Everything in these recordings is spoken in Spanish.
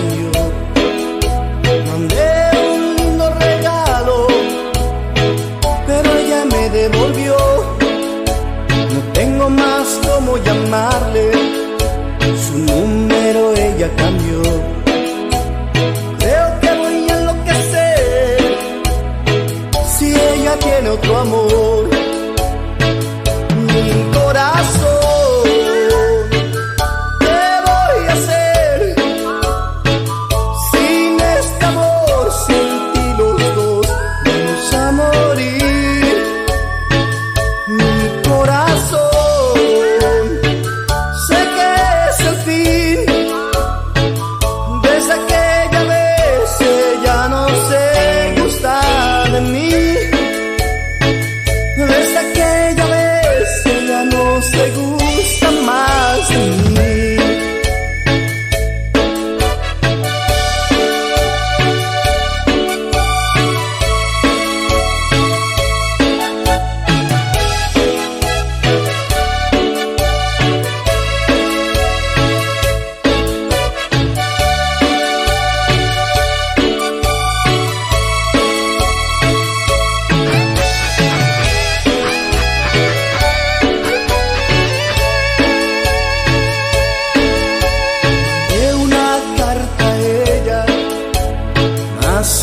respondió. Mandé un lindo regalo, pero ella me devolvió. No tengo más cómo llamarle, su número ella cambió. Creo que voy a enloquecer si ella tiene otro amor. Mi corazón, ¿qué voy a hacer sin este amor? Sin ti los dos vamos a morir. Mi corazón, sé que es el fin. Desde aquella vez ella no se gusta de mí. Desde aquella vez ella no se gusta más de mí.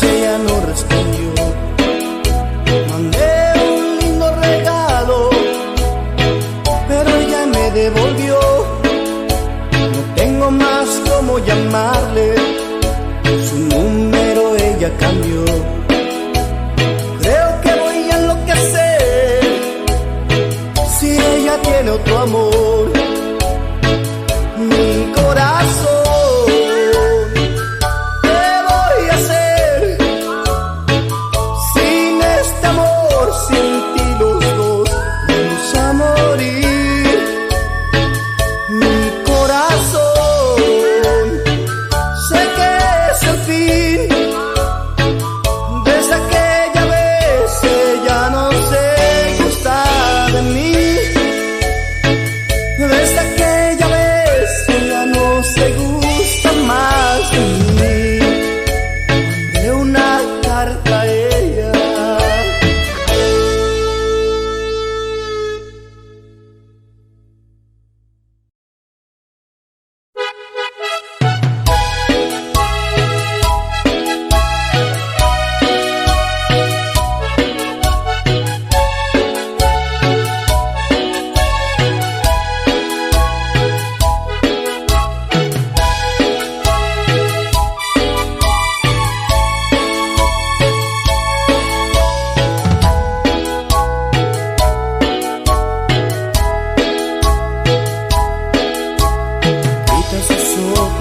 Ella no respondió. Mandé un lindo regalo, pero ella me devolvió. No tengo más cómo llamarle, su número ella cambió. Creo que voy a enloquecer si ella tiene otro amor. Mi corazón,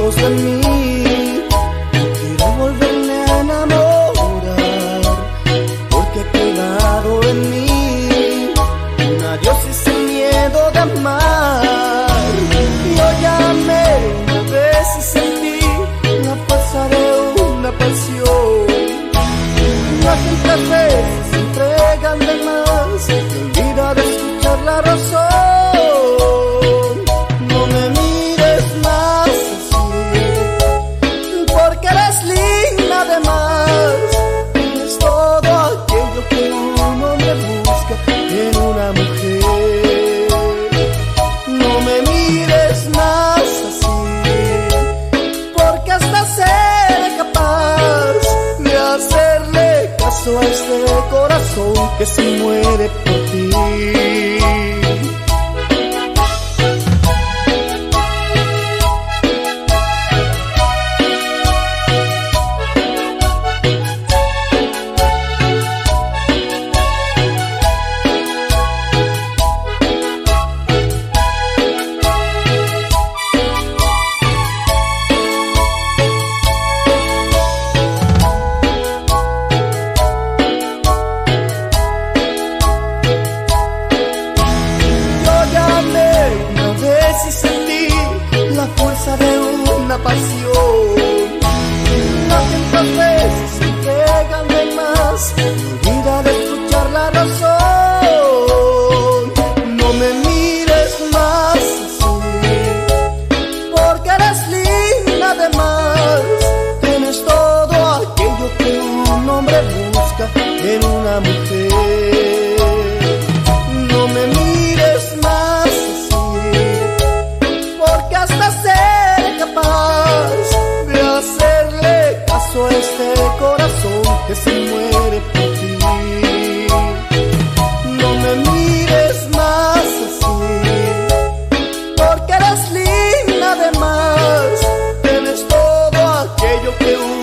de mí, quiero volverme a enamorar, porque ha quedado en mí un adiós y sin miedo de amar. Yo llamé una vez y sentí la fuerza de una pasión. Las otras veces se entregan de más, se olvida de escuchar la razón. No me mires más además, es todo aquello que un hombre busca en una mujer. No me mires más así, porque hasta seré capaz de hacerle caso a este corazón que se muere por ti.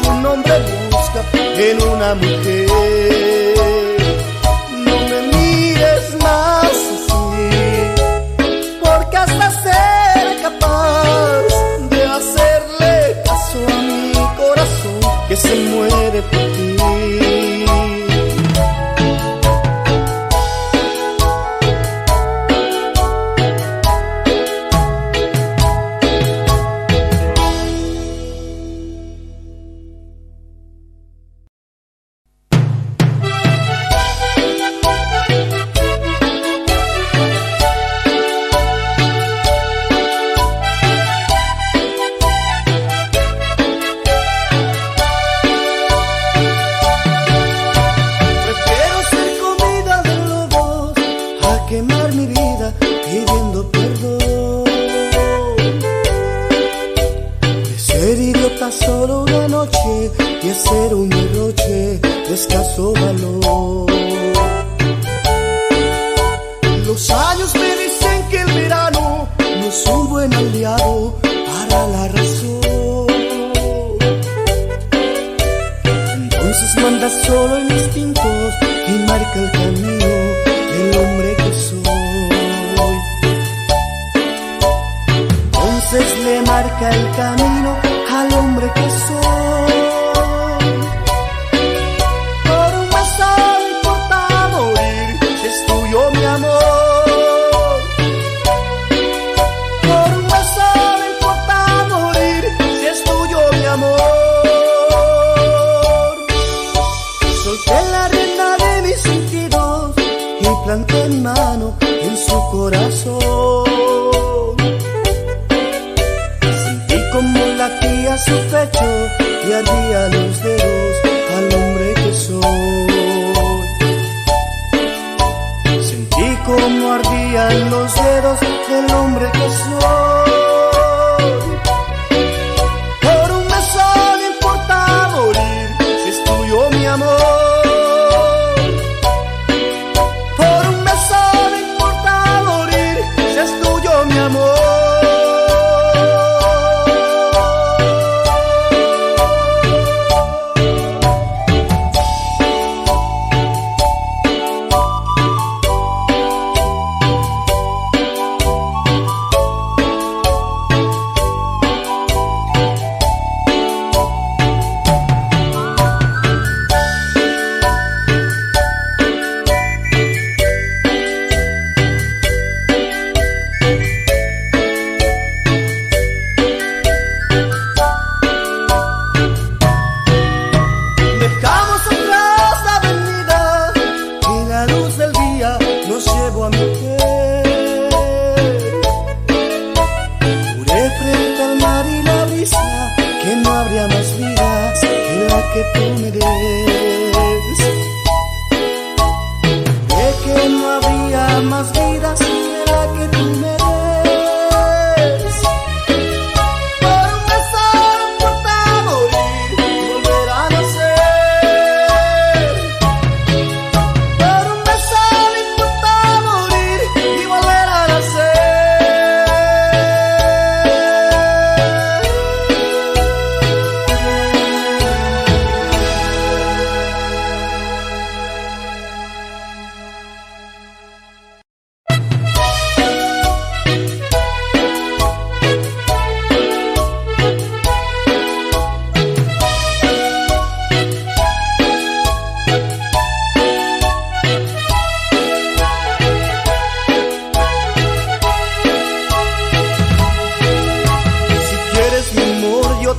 un hombre busca en una mujer. No me mires más así, porque hasta ser capaz de hacerle caso a mi corazón que se muere por ti. Quemar mi vida pidiendo perdón, de ser idiota solo una noche y hacer un derroche de escaso valor. Los años me dicen que el verano no es un buen aliado para la razón. Entonces manda solo en instintos y marca el camino del hombre que soy. Entonces le marca el camino al hombre que soy. Por un beso no importa morir si es tuyo mi amor. Por un beso no importa morir si es tuyo mi amor. Solté la rienda de mis sentidos y planté mi mano en su corazón. Sentí como latía su pecho y ardía los dedos al hombre que soy. Sentí como ardían los dedos del hombre que soy. Por un beso no importa morir si es tuyo mi amor. Que tú me des, de que no habría más vidas que la que tú me des. Por un beso no importa morir y volver a nacer. Por un beso no importa morir y volver a nacer.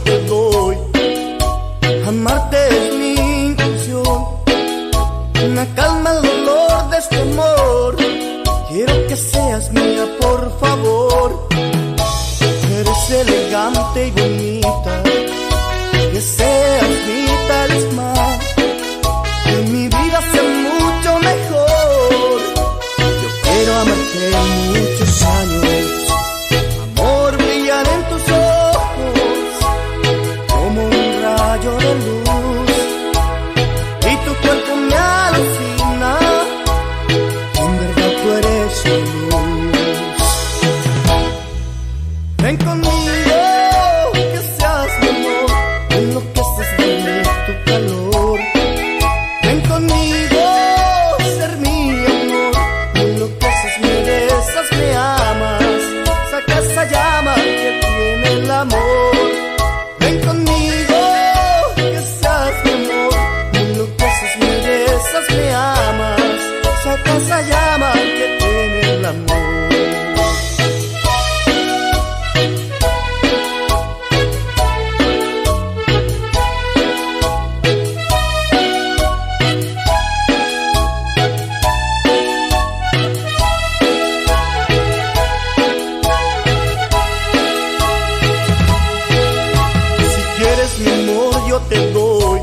Te doy, amarte es mi intención, una calma al dolor de este amor. Quiero que seas mía, por favor. Eres elegante y bonita, que seas mi talismán, que mi vida sea mucho mejor. Yo quiero amarte muchos años, amor brillar en tus ojos como un rayo de luz, y tu cuerpo me alucina, en verdad tú eres luz. Ven conmigo, que seas mi amor, enloqueces de te doy.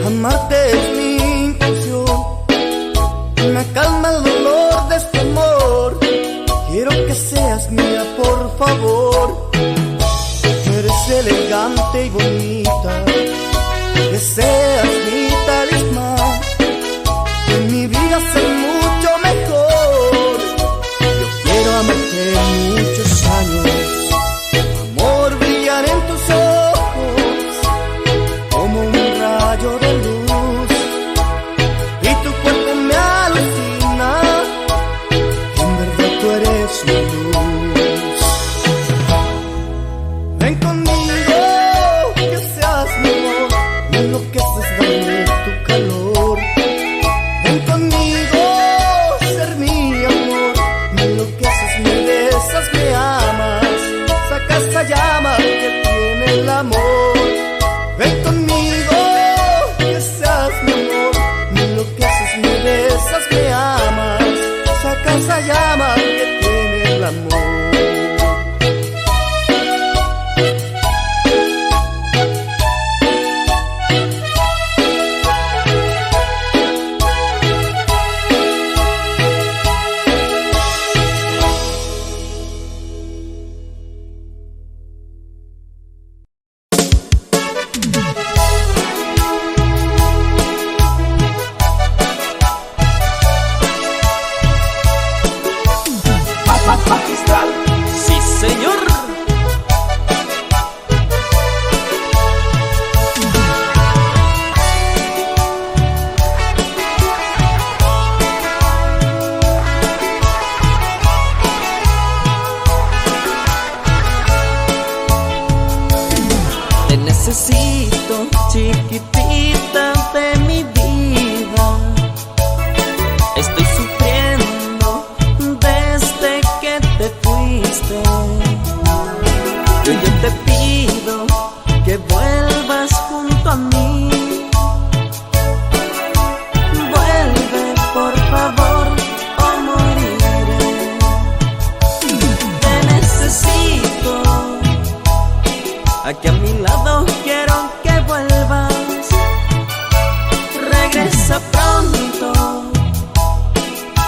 Amarte es mi intención, me calma el dolor de este amor. Quiero que seas mía, por favor. Eres elegante y bonita, que seas mi talismán. En mi vida ser mucho mejor. Yo quiero amarte muchos años. Amor, brillar en tus ojos como un rayo de luz. Y tu cuerpo me alucina, en verdad tú eres mi luz. Ven conmigo, que seas mi amor, me enloqueces, dame tu calor. Ven conmigo, ser mi amor, me enloqueces, me besas, me amas. Saca esa llama que tiene el amor. Ven conmigo, que seas mi amor, me enloqueces, me besas, me amas. Saca esa llama que tiene el amor. Magistral, sí señor. Te necesito, chiquitita de mi vida. Estoy sufriendo desde que te fuiste. Yo te pido que vuelvas junto a mí. Vuelve, por favor, o moriré. Te necesito, aquí a mi lado quiero que vuelvas. Regresa pronto,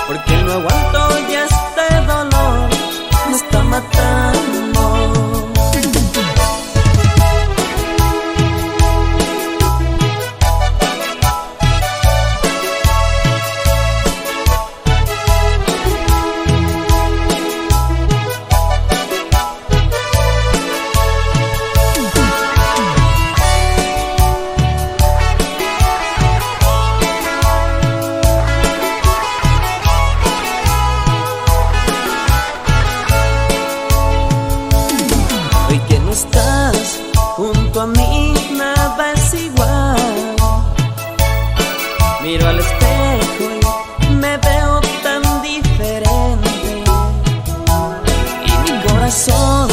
porque no aguanto ya este dolor, me está matando. Hoy que no estás junto a mí, nada es igual. Miro al espejo y me veo tan diferente. Y mi corazón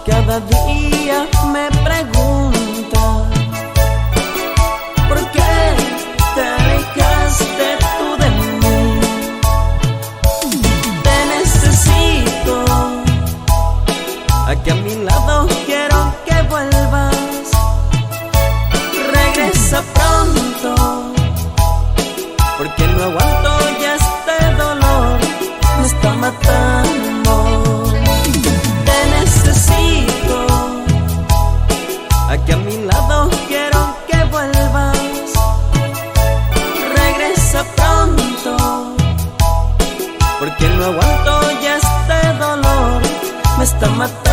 cada día me pregunta: ¿por qué te alejaste tú de mí? Te necesito, aquí a mi lado quiero que vuelvas. Regresa pronto, porque no aguanto ya este dolor, me está matando. Te necesito, aquí a mi lado quiero que vuelvas. Regresa pronto, porque no aguanto ya este dolor, me está matando.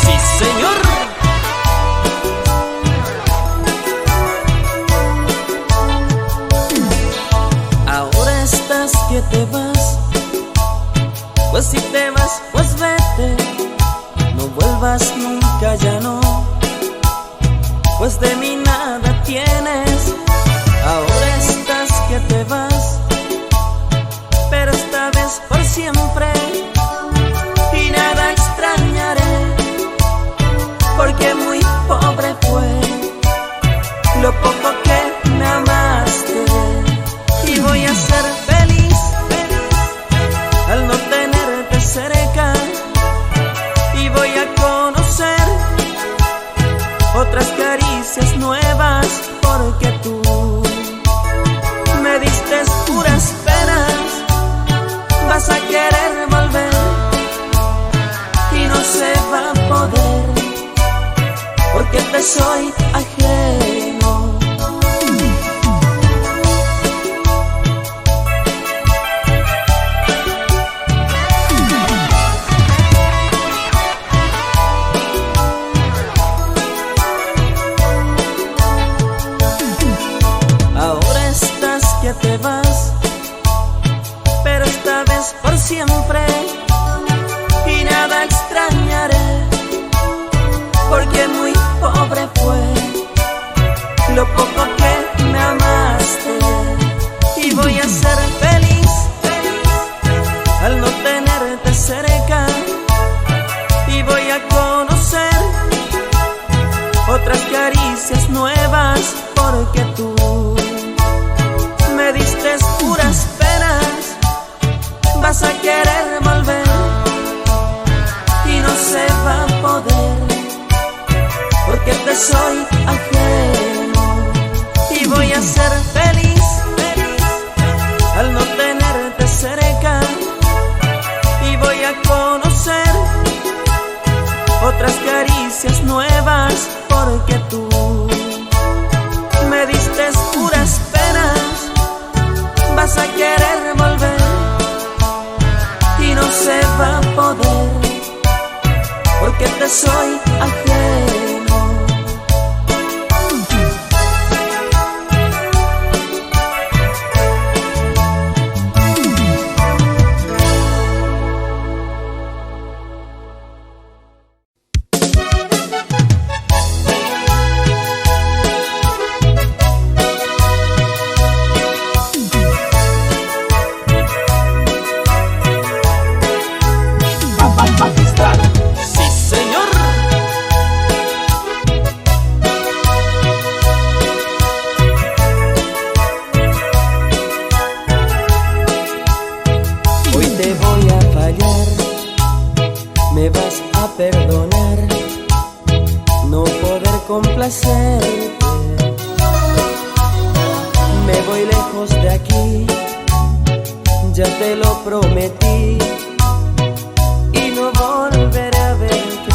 Sí señor. Que te vas, pues si te vas, pues vete, no vuelvas nunca, ya no, pues de mí nada tienes. Ahora estás que te vas, pero esta vez por porque tú me diste puras penas. Vas a querer volver y no se va a poder, porque te soy ajeno. Ahora estás que te vas, pero esta vez por siempre, y nada extrañaré, porque muy pobre fue lo poco que me amaste. Y voy a ser feliz al no tenerte cerca, y voy a conocer otras caricias nuevas, porque tú me diste puras penas. Vas a querer volver y no se va a poder, porque te soy ajeno. Y voy a ser feliz al no tenerte cerca, y voy a conocer otras caricias nuevas, porque tú me diste puras penas. Vas a querer volver y no se va a poder, porque te soy ajeno. Sí, señor. Hoy te voy a fallar, me vas a perdonar, no poder complacerte. Me voy lejos de aquí, ya te lo prometí, y no volveré a verte.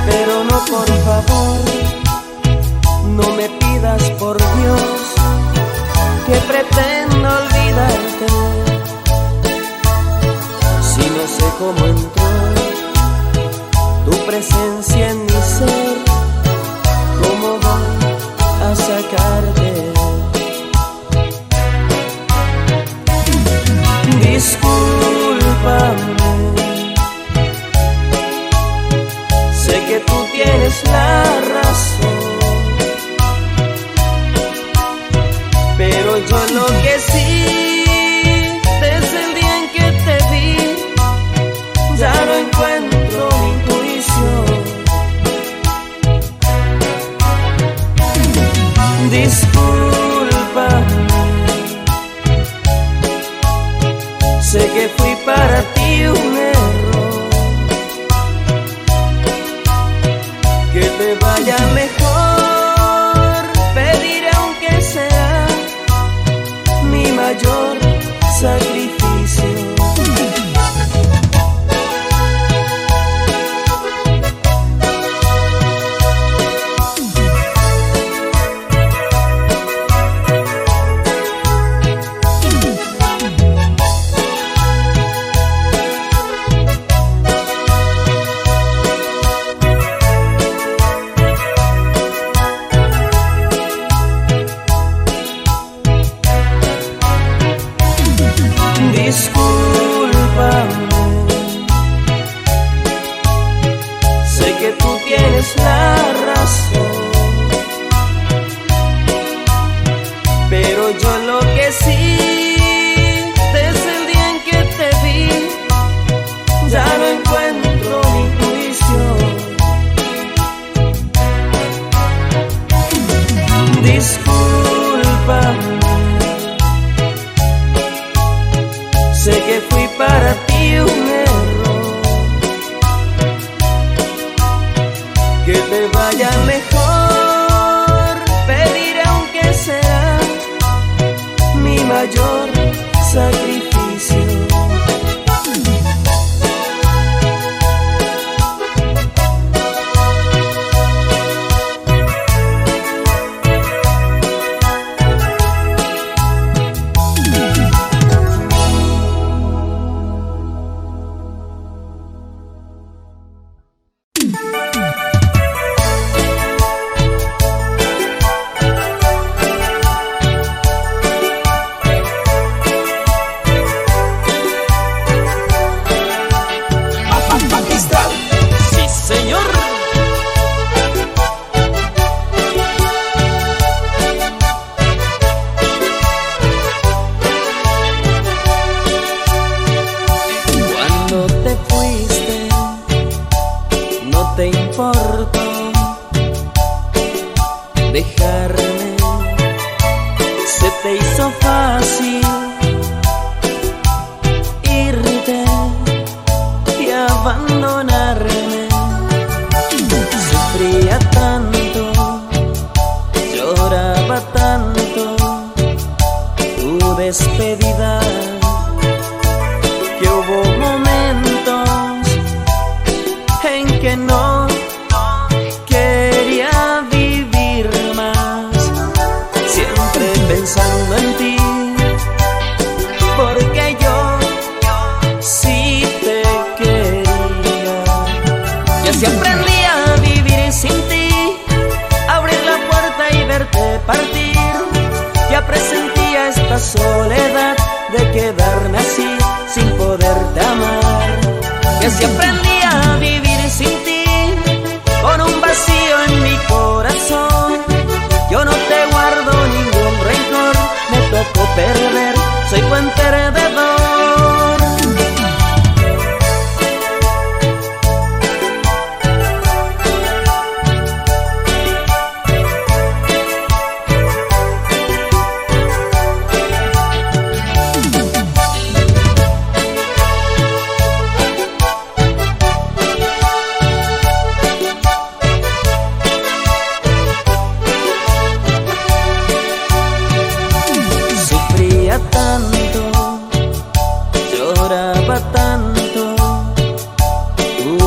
Pero no, por favor, no me pidas, por Dios, que pretendo olvidarte. Si no sé cómo entró tu presencia en mi ser, ¿cómo voy a sacarte? Discúlpame, sé que tú tienes la razón, pero yo enloquecí desde el día en que te vi. Ya no encuentro mi intuición. Discúlpame, sé que fui para ti un error. Que te vaya mejor, pediré aunque sea mi mayor sacrificio. Discúlpame, sé que tú tienes la razón, pero yo enloquecí desde el día en que te vi. Ya no encuentro mi intuición. Discúlpame, sé que fui para ti un error. Que te vaya mejor, mayor sacrificio. Dejarme, se te hizo fácil irte y abandonarme. Sufría tanto, lloraba tanto tu despedida, que hubo momentos en que no quería vivir más, siempre pensando en ti, porque yo sí te quería. Y así aprendí a vivir sin ti, abrir la puerta y verte partir. Ya presentía esta soledad de quedarme así sin poderte amar. Y así aprendí a vivir sin ti, con un vacío en mi corazón. Yo no te guardo ningún rencor, me tocó perder, soy buen perdedor.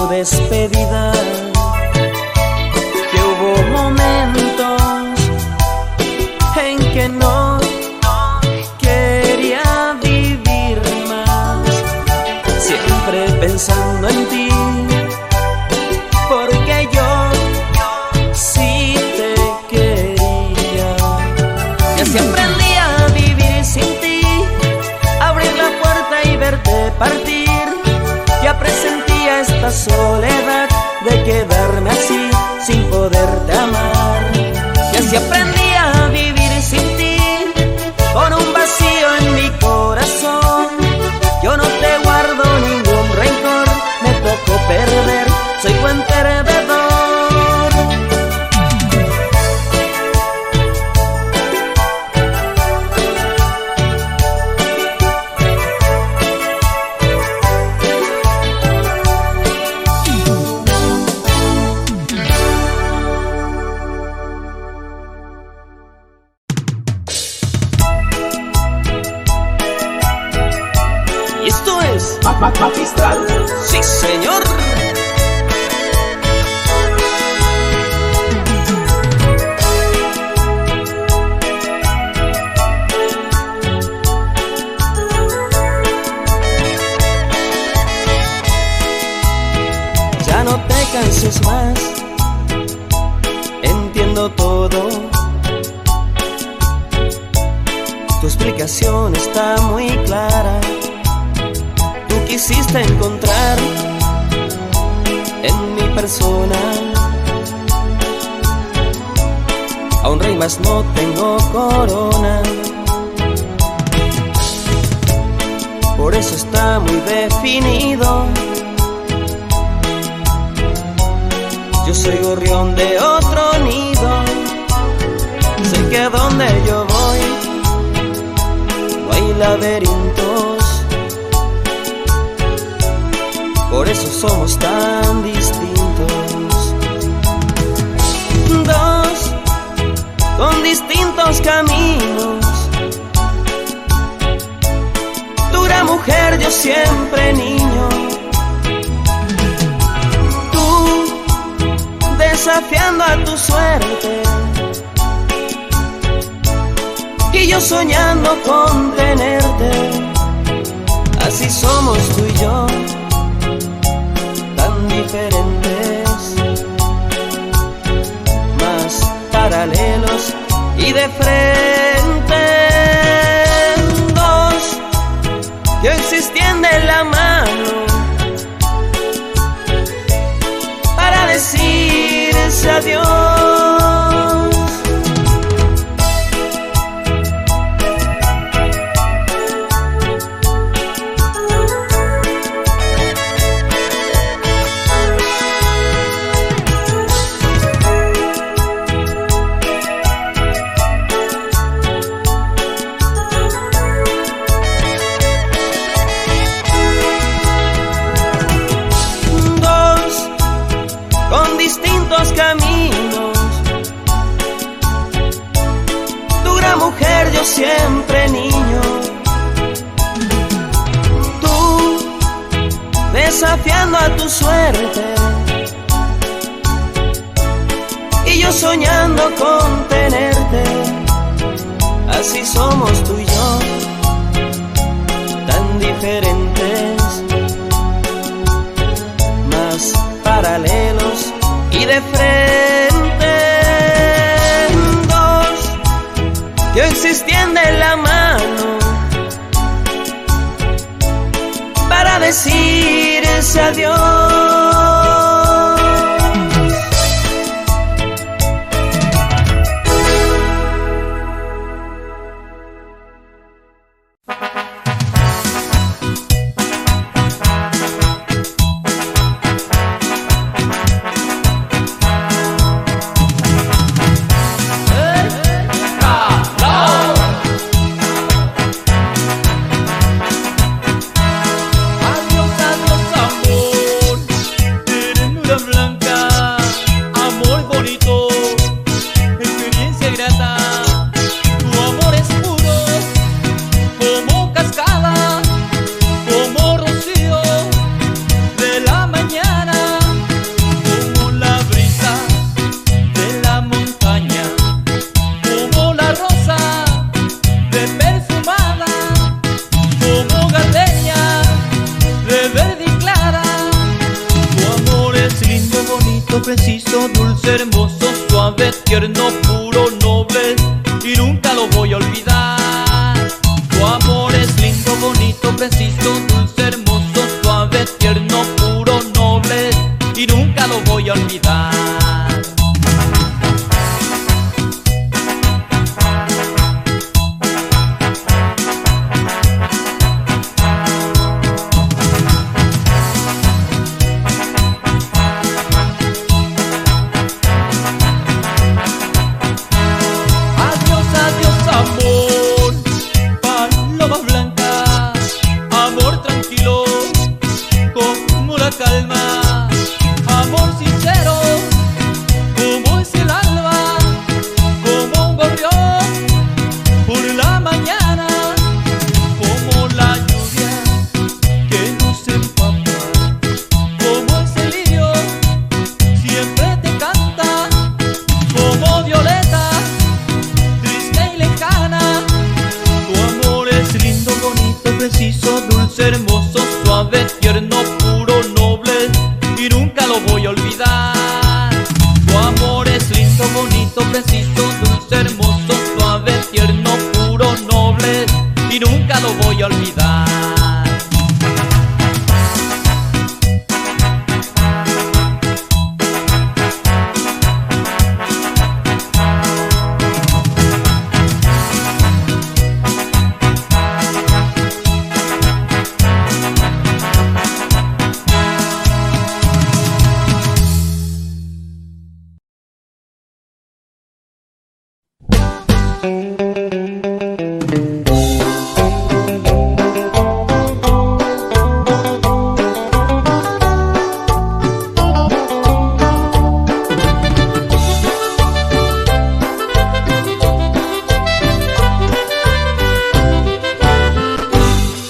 Despedida, que hubo momentos en que no quería vivir más, siempre pensando en ti, porque yo sí te quería. Y así aprendí a vivir sin ti, abrir la puerta y verte partir. Ya presentía esta soledad de quedarme así sin poderte amar. Y así aprendí a vivir sin ti, con un vacío en mi corazón. Yo no te guardo ningún rencor, me tocó perder, soy buen perdedor. Esto es Magistral. Sí, señor. Ya no te canses más, entiendo todo. Tu explicación está muy clara. Quisiste encontrar en mi persona a un rey, mas no tengo corona. Por eso está muy definido. Yo soy gorrión de otro nido. Sé que a donde yo voy no hay laberintos. Por eso somos tan distintos. Dos con distintos caminos, siempre niño. Tú desafiando a tu suerte y yo soñando con tenerte. Así somos tú y yo, tan diferentes, más paralelos y de frente. Dos que existían de la mano para decirse adiós. Distintos caminos, tu gran mujer, yo siempre niño. Tú desafiando a tu suerte y yo soñando con tenerte. Así somos tú y yo, tan diferentes, más paralelos y de frente. Dos que existían de la mano para decirse adiós. Preciso, dulce, hermoso, suave, tierno, puro, noble, y nunca lo voy a olvidar. Tu amor es lindo, bonito, preciso, dulce, hermoso, suave, tierno, puro, noble, y nunca lo voy a olvidar. Calma, amor sincero, como es el alba, como un gorrión por la mañana, como la lluvia que nos empapa, como ese lirio siempre te canta, como violeta triste y lejana. Tu amor es lindo, bonito, preciso, dulce, hermoso, suave, tierno, puro, noble, y nunca lo voy a olvidar. Tu amor es lindo, bonito, preciso, dulce, hermoso, suave, tierno, puro, noble, y nunca lo voy a olvidar.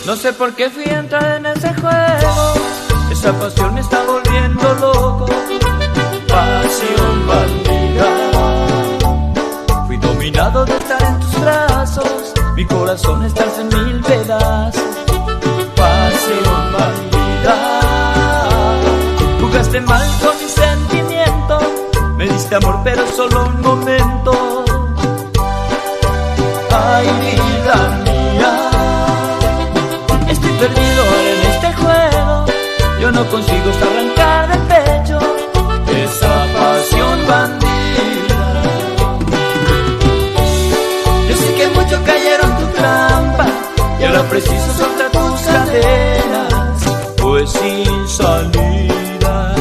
No sé por qué fui a entrar en ese juego. Esa pasión me está volviendo loco. Pasión bandida. Fui dominado de estar en tus brazos. Mi corazón está en mil pedazos. Pasión bandida. Jugaste mal con mi sentimiento. Me diste amor pero solo un momento. Ay, vida mía, estoy perdido en este juego. Yo no consigo arrancar del pecho esa pasión bandida. Yo sé que muchos cayeron en tu trampa y ahora preciso soltar tus cadenas, pues sin salida.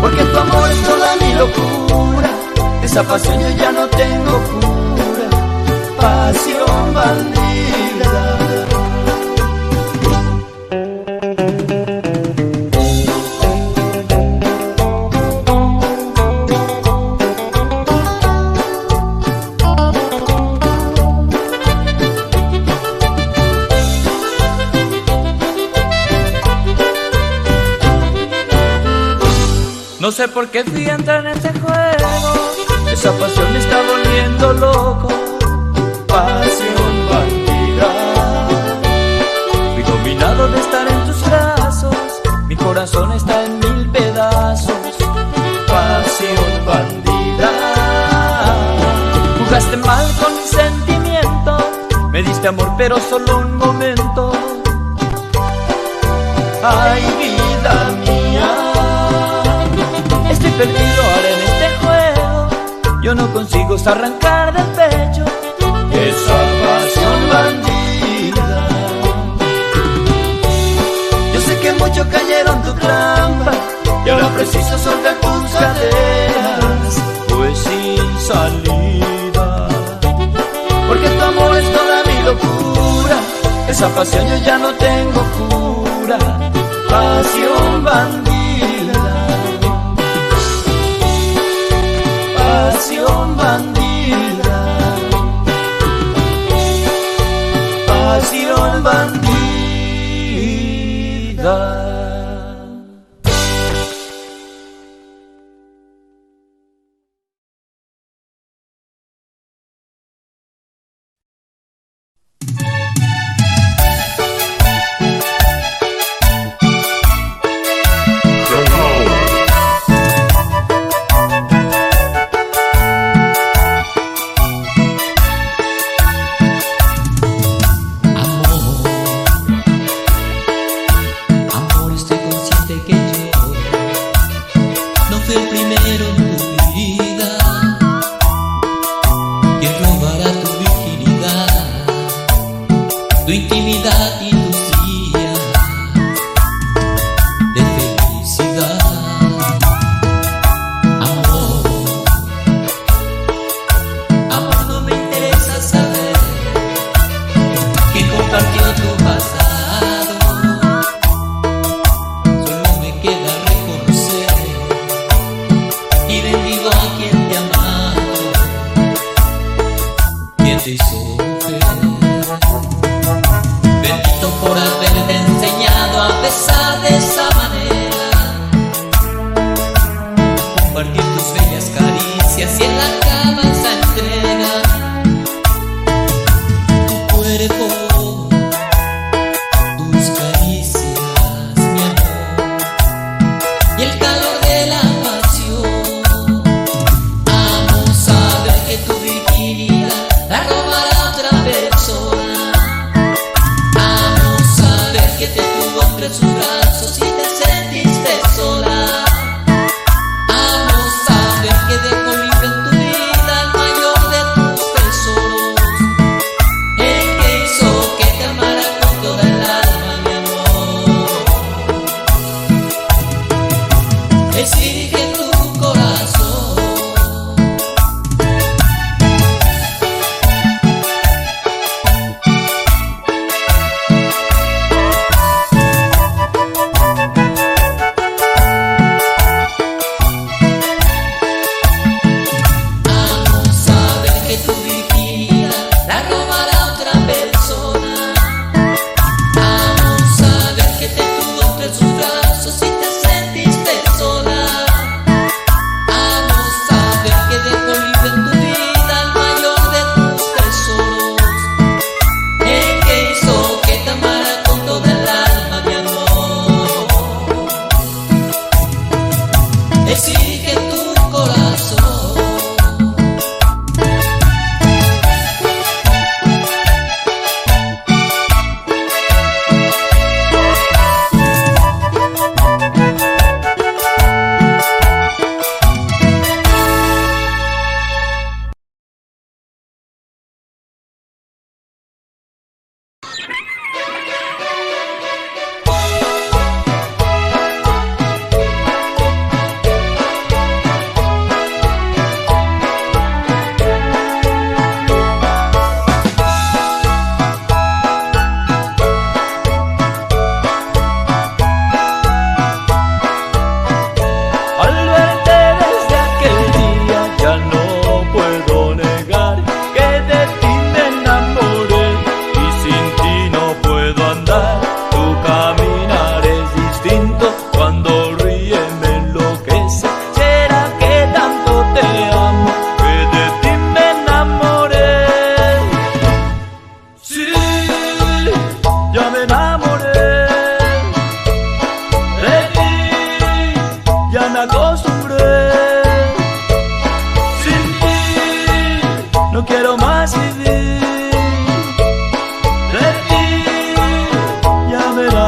Porque tu amor es toda mi locura. Esa pasión yo ya no tengo cura. Pasión bandida. No sé por qué fui a entrar en este juego. Esa pasión me está volviendo loco. Pasión bandida. Fui dominado de estar en tus brazos. Mi corazón está en mil pedazos. Pasión bandida. Jugaste mal con mi sentimiento. Me diste amor pero solo un momento. Ay, vida mía, estoy perdido ahora en este juego. Yo no consigo arrancar del pecho esa pasión bandida. Yo sé que muchos cayeron en tu trampa y ahora preciso soltar tus cadenas, pues sin salida. Porque tu amor es toda mi locura. Esa pasión yo ya no tengo cura. Pasión bandida. Pasión bandida. Pasión bandida. Amor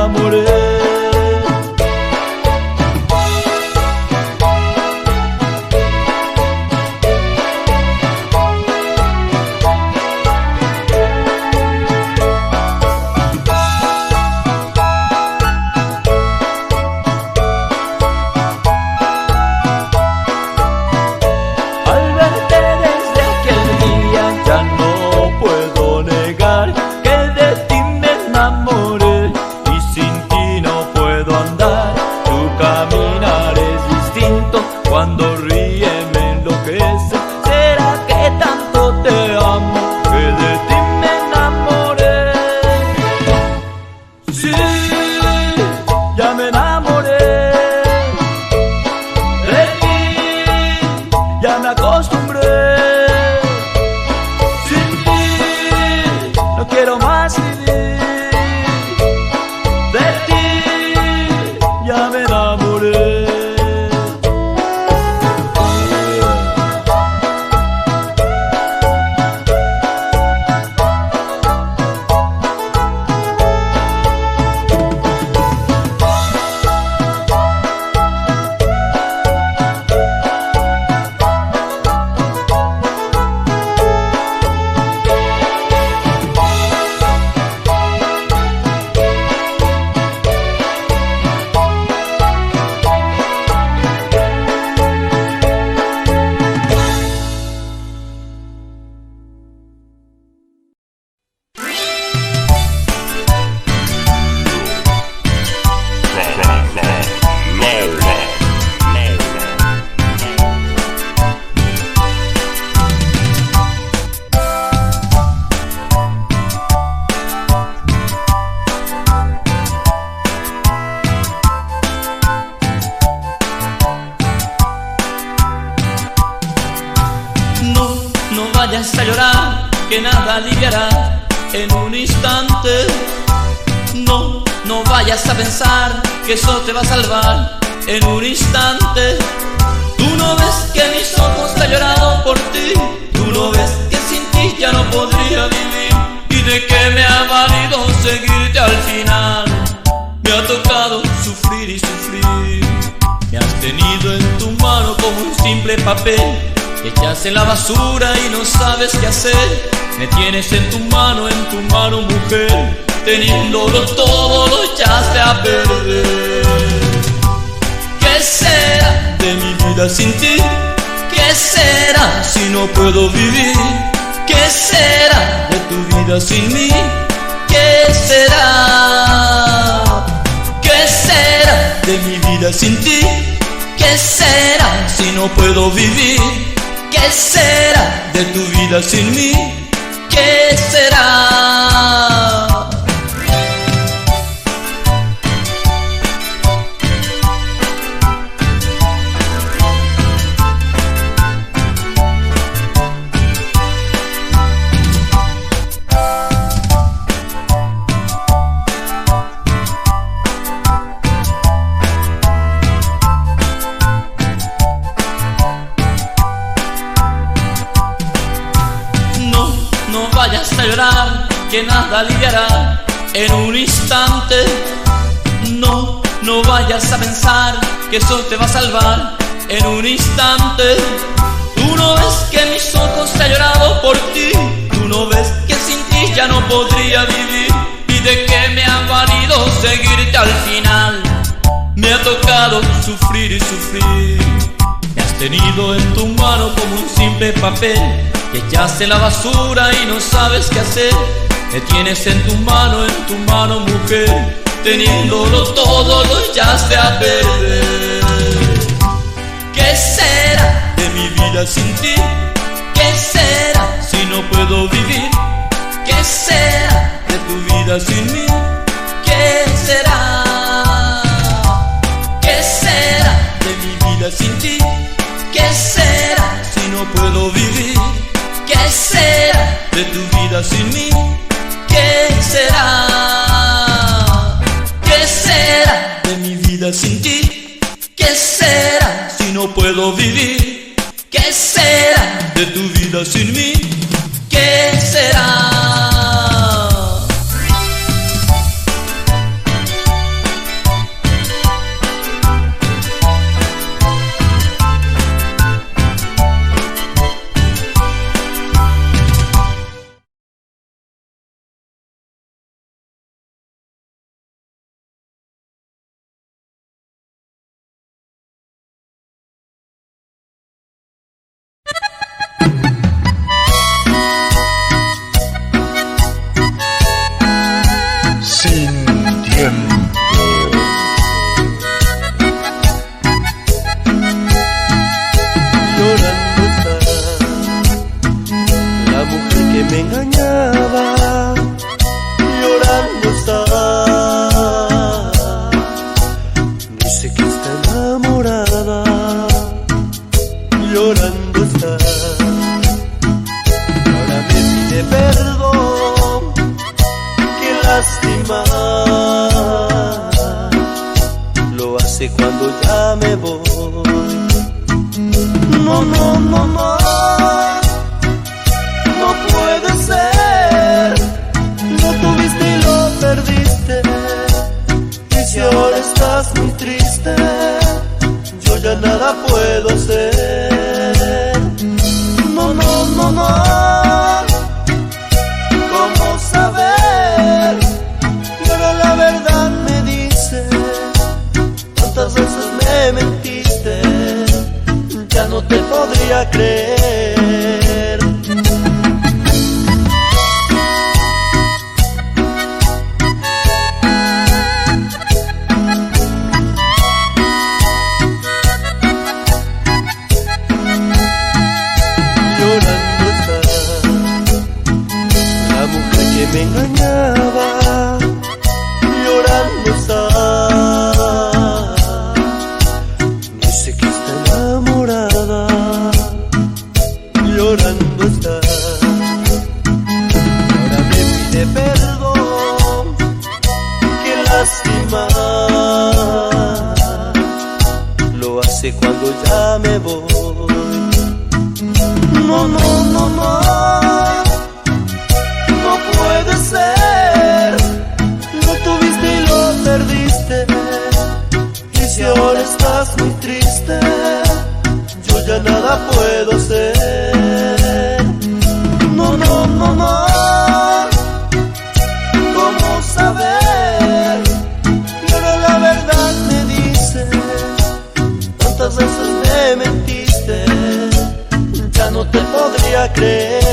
enamoré. Cuando ríe me enloquece. ¿Será que tanto te amo que de ti me enamoré? Sí, ya me enamoré de ti, ya me acostumbré. Sin ti no quiero más vivir. De ti ya me enamoré. No vayas a llorar, que nada aliviará en un instante. No vayas a pensar que eso te va a salvar en un instante. Tú no ves que mis ojos han llorado por ti. Tú no ves que sin ti ya no podría vivir. Y de qué me ha valido seguirte al final. Me ha tocado sufrir y sufrir. Me has tenido en tu mano como un simple papel que echas en la basura y no sabes qué hacer. Me tienes en tu mano, mujer. Teniéndolo todo lo echaste a perder. ¿Qué será de mi vida sin ti? ¿Qué será si no puedo vivir? ¿Qué será de tu vida sin mí? ¿Qué será? ¿Qué será de mi vida sin ti? ¿Qué será si no puedo vivir? ¿Qué será de tu vida sin mí? ¿Qué será? No vayas a llorar, que nada aliviará en un instante. No vayas a pensar que eso te va a salvar en un instante. Tú no ves que mis ojos han llorado por ti. Tú no ves que sin ti ya no podría vivir. Y de qué me ha valido seguirte al final. Me ha tocado sufrir y sufrir. Me has tenido en tu mano como un simple papel que echaste en la basura y no sabes qué hacer. Me tienes en tu mano, mujer. Teniéndolo todo lo echaste a perder. ¿Qué será de mi vida sin ti? ¿Qué será si no puedo vivir? ¿Qué será de tu vida sin mí? ¿Qué será? ¿Qué será de mi vida sin ti? ¿Qué será si no puedo vivir? ¿Qué será de tu vida sin mí? ¿Qué será? ¿Qué será de mi vida sin ti? ¿Qué será si no puedo vivir? ¿Qué será de tu vida sin mí? ¿Qué será? hace cuando ya me voy. No, no, no, no, no puede ser. Lo tuviste y lo perdiste, y si ahora estás muy triste, yo ya nada puedo hacer. No, no, no, no, ¿cómo saber? Y ahora la verdad me dice, tantas veces me mentiste, ya no te podría creer. Llorando está la mujer que me engañaba, llorando está. Dice que está enamorada, llorando está. Ahora me pide perdón, qué lástima. Lo hace cuando ya me voy. No, no, no, no, no puede ser. Lo tuviste y lo perdiste, y si ahora estás muy triste, yo ya nada puedo hacer. No, no, no, no, ¿cómo saber? Y ahora la verdad me dice, tantas veces me mentiste, ya no te podría creer.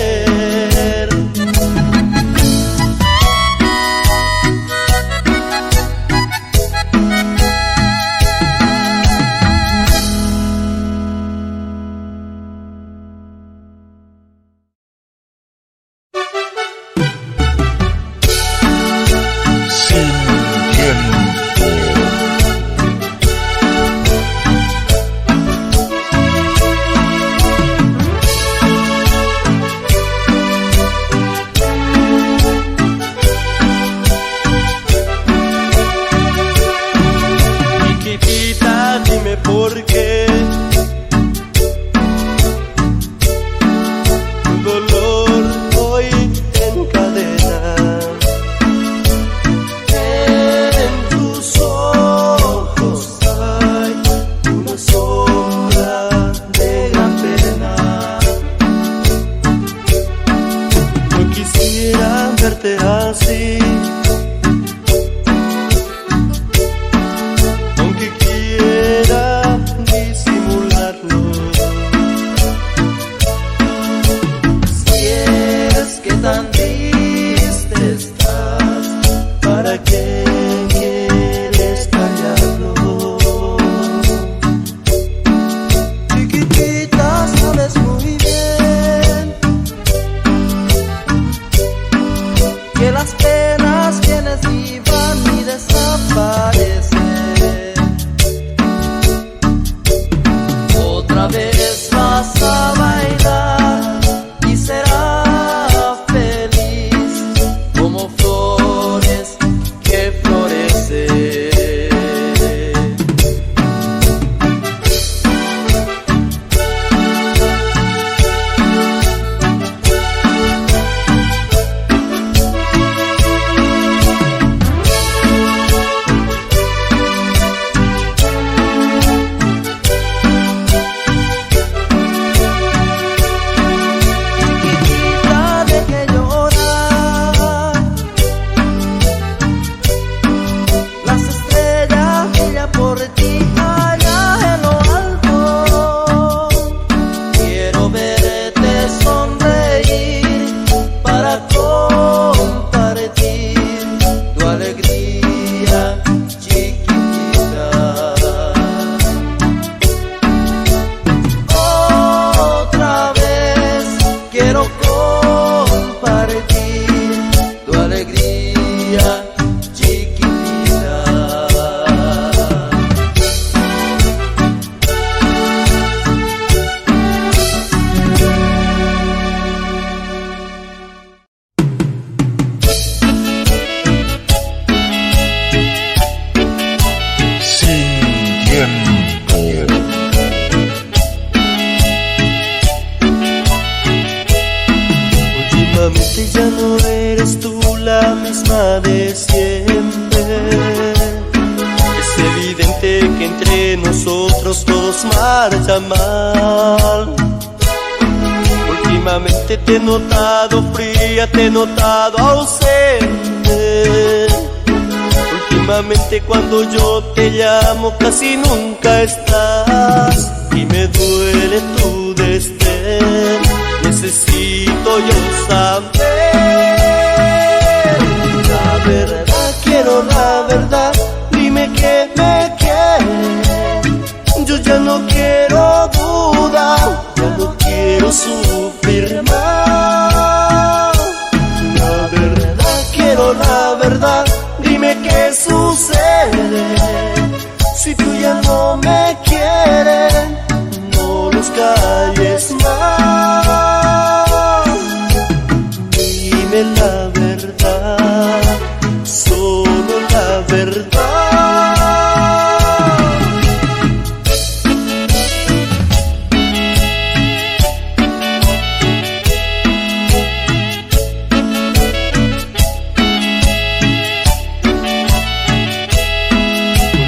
que entre nosotros todos marcha mal. Últimamente te he notado fría, te he notado ausente. Últimamente cuando yo te llamo casi nunca estás, y me duele tu desdén. Necesito yo saber la verdad, quiero la verdad. Dime que me quieres. Yo ya no quiero dudar, ya no quiero sufrir más. La verdad, quiero la verdad. Dime qué sucede. Si tú ya no me quieres, no los calles más. Dime la verdad, solo la verdad.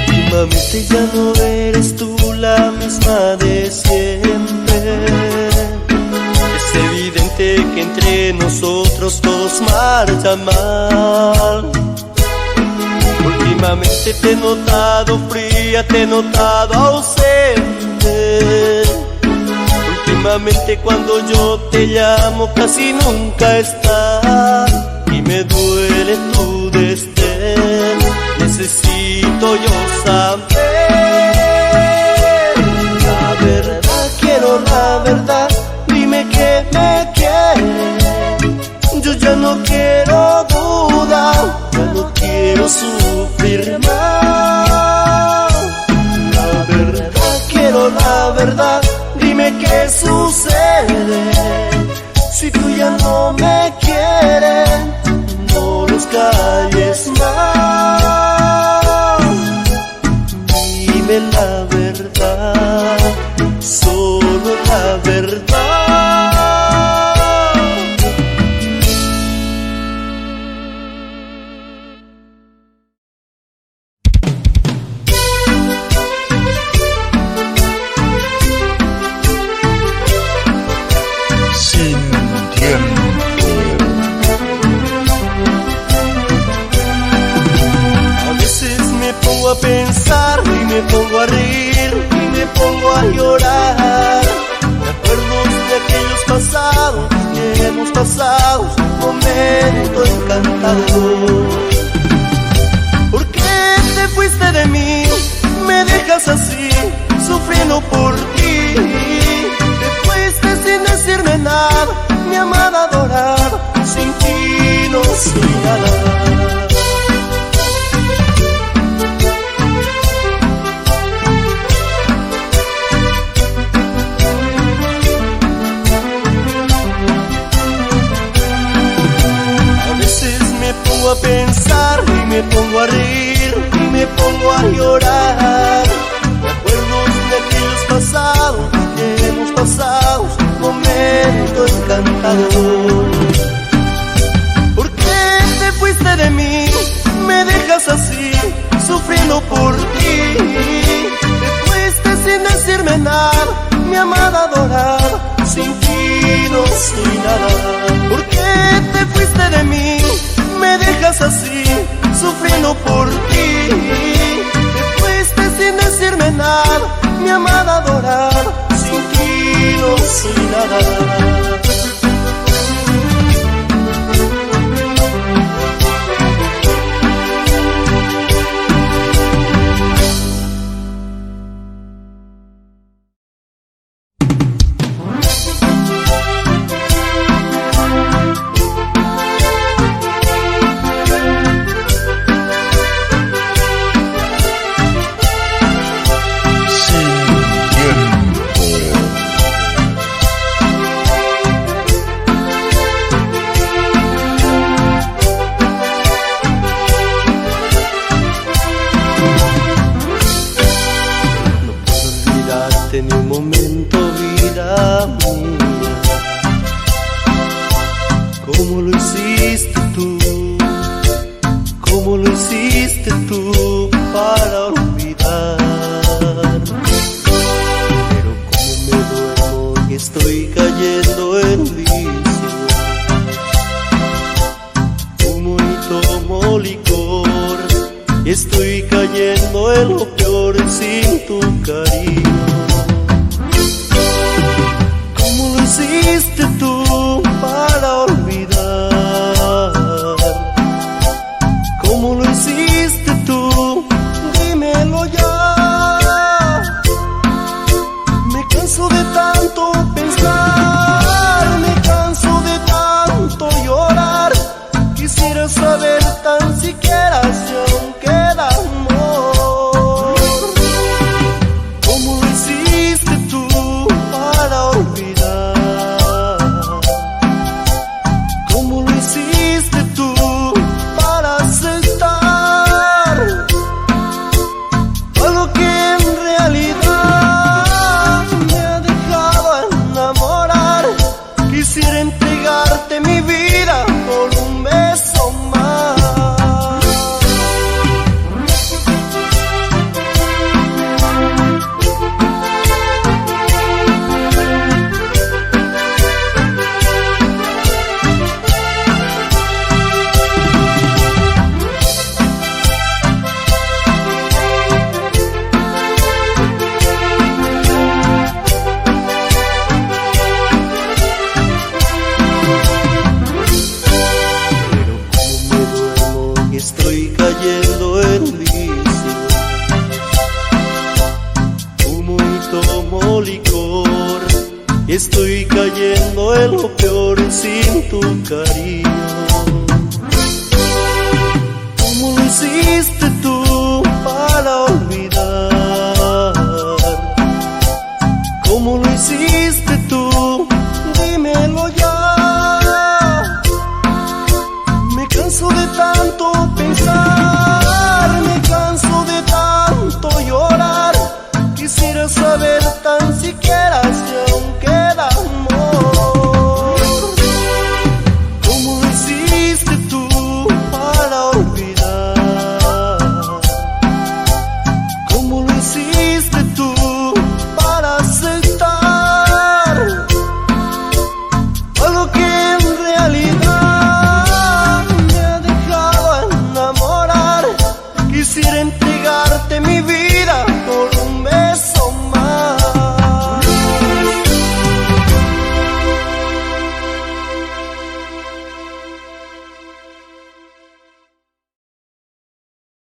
Últimamente ya no eres tú la misma de siempre. Es evidente que entre nosotros todos marcha mal. Últimamente te he notado fría, te he notado ausente. Últimamente cuando yo te llamo casi nunca estás, y me duele tu desdén. Necesito yo saber la verdad, quiero la verdad. Dime que me quieres. Yo ya no quiero dudar, ya no quiero sufrir más. La verdad, quiero la verdad. Dime qué sucede. Si tú ya no me quieres, no los calles más. Dime la verdad, solo la verdad. A pensar y me pongo a reír y me pongo a llorar. Recuerdos de aquellos pasados que hemos pasado, un momento encantador. ¿Por qué te fuiste de mí? Me dejas así, sufriendo por ti. Te fuiste sin decirme nada, mi amada adorada. Sin ti no soy nada. A pensar y me pongo a reír y me pongo a llorar. Recuerdos de aquellos pasados que hemos pasado, un momento encantador. ¿Por qué te fuiste de mí? Me dejas así, sufriendo por ti. Te fuiste sin decirme nada, mi amada adorada. Sin ti no soy nada. ¿Por qué te fuiste de mí? Me dejas así, sufriendo por ti. Te fuiste sin decirme nada, mi amada adorada. Sin ti no soy nada. cayendo en lo peor sin tu cariño. ¿Cómo lo hiciste tú para olvidar? ¿Cómo lo hiciste tú? Dímelo ya. Me canso de tanto pensar, me canso de tanto llorar. Quisiera saber tan siquiera si aún queda amor. ¿Cómo lo hiciste tú para olvidar? ¿Cómo lo hiciste tú para aceptar algo que en realidad me ha dejado enamorar? Quisiera entregarte mi vida por un beso más. Estoy cayendo en vicio, fumo y tomo licor. Estoy cayendo en lo peor sin tu cariño. ¿Cómo lo hiciste tú para olvidar? ¿Cómo lo hiciste tú? Dímelo ya. Me canso de tanto pensar, me canso de tanto llorar. Quisiera saber tan siquiera si aún queda amor. ¿Cómo lo hiciste tú para olvidar? ¿Cómo lo hiciste tú para aceptar algo que en realidad me ha dejado enamorar? Quisiera entregarte mi vida